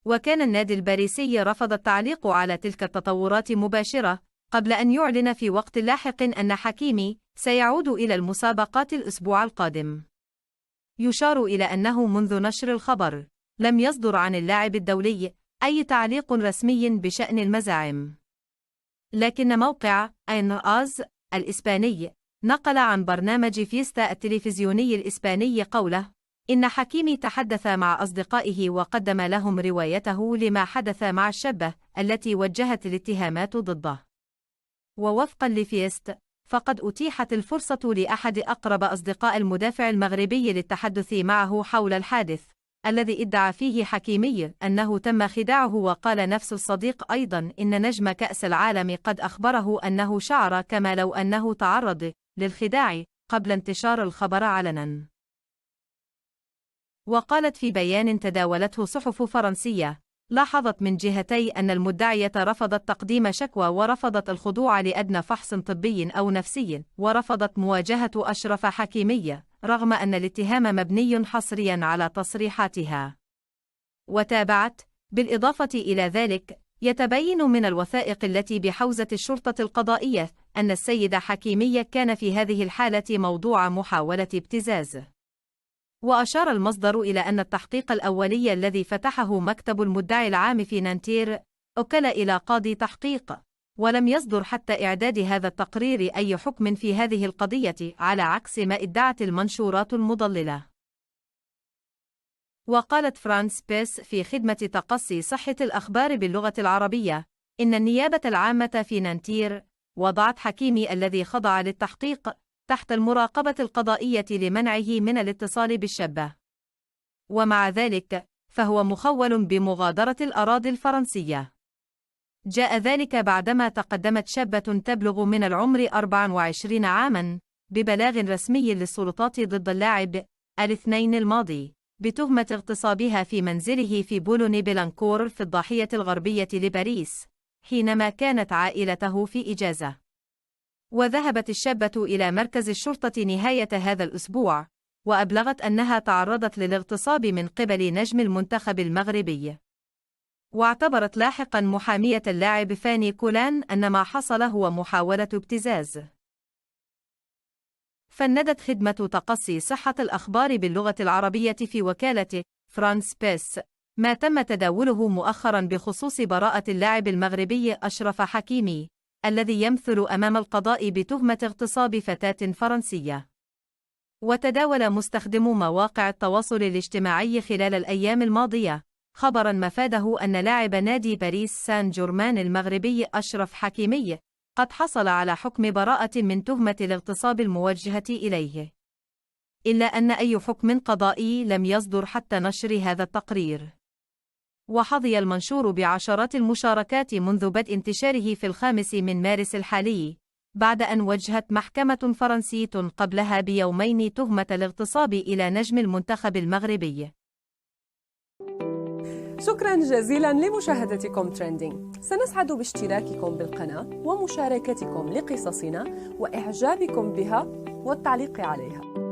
وكان النادي الباريسي رفض التعليق على تلك التطورات مباشرة، قبل أن يعلن في وقت لاحق أن حكيمي سيعود إلى المسابقات الأسبوع القادم. يشار إلى أنه منذ نشر الخبر لم يصدر عن اللاعب الدولي أي تعليق رسمي بشأن المزاعم، لكن موقع AS الإسباني نقل عن برنامج فيستا التلفزيوني الإسباني قوله إن حكيمي تحدث مع أصدقائه وقدم لهم روايته لما حدث مع الشابة التي وجهت الاتهامات ضده. ووفقا لفيست، فقد أتيحت الفرصة لأحد أقرب أصدقاء المدافع المغربي للتحدث معه حول الحادث الذي ادعى فيه حكيمي أنه تم خداعه، وقال نفس الصديق أيضا إن نجم كأس العالم قد أخبره أنه شعر كما لو أنه تعرض للخداع قبل انتشار الخبر علنا. وقالت في بيان تداولته صحف فرنسية: لاحظت من جهتي أن المدعية رفضت تقديم شكوى ورفضت الخضوع لأدنى فحص طبي أو نفسي، ورفضت مواجهة أشرف حكيمي رغم أن الاتهام مبني حصريا على تصريحاتها. وتابعت: بالإضافة إلى ذلك، يتبين من الوثائق التي بحوزة الشرطة القضائية أن السيد حكيمي كان في هذه الحالة موضوع محاولة ابتزاز. وأشار المصدر إلى أن التحقيق الأولي الذي فتحه مكتب المدعي العام في نانتير أُكل إلى قاضي تحقيق، ولم يصدر حتى إعداد هذا التقرير أي حكم في هذه القضية، على عكس ما ادعت المنشورات المضللة. وقالت فرانس بيس في خدمة تقصي صحة الأخبار باللغة العربية إن النيابة العامة في نانتير وضعت حكيمي الذي خضع للتحقيق تحت المراقبة القضائية لمنعه من الاتصال بالشابة، ومع ذلك فهو مخول بمغادرة الأراضي الفرنسية. جاء ذلك بعدما تقدمت شابة تبلغ من العمر 24 عاماً ببلاغ رسمي للسلطات ضد اللاعب الاثنين الماضي بتهمة اغتصابها في منزله في بولون بلانكور في الضاحية الغربية لباريس حينما كانت عائلته في إجازة. وذهبت الشابة إلى مركز الشرطة نهاية هذا الأسبوع، وأبلغت أنها تعرضت للاغتصاب من قبل نجم المنتخب المغربي. واعتبرت لاحقا محامية اللاعب فاني كولان أن ما حصل هو محاولة ابتزاز. فندت خدمة تقصي صحة الأخبار باللغة العربية في وكالة فرانس بيس ما تم تداوله مؤخرا بخصوص براءة اللاعب المغربي أشرف حكيمي الذي يمثل أمام القضاء بتهمة اغتصاب فتاة فرنسية. وتداول مستخدمو مواقع التواصل الاجتماعي خلال الأيام الماضية خبرا مفاده أن لاعب نادي باريس سان جيرمان المغربي أشرف حكيمي قد حصل على حكم براءة من تهمة الاغتصاب الموجهة إليه، إلا أن أي حكم قضائي لم يصدر حتى نشر هذا التقرير. وحظي المنشور بعشرات المشاركات منذ بدء انتشاره في 5 مارس الحالي، بعد أن وجهت محكمة فرنسية قبلها بيومين تهمة الاغتصاب إلى نجم المنتخب المغربي. شكرا جزيلا لمشاهدتكم تريندينج. سنسعد باشتراككم بالقناة ومشاركتكم لقصصنا وإعجابكم بها والتعليق عليها.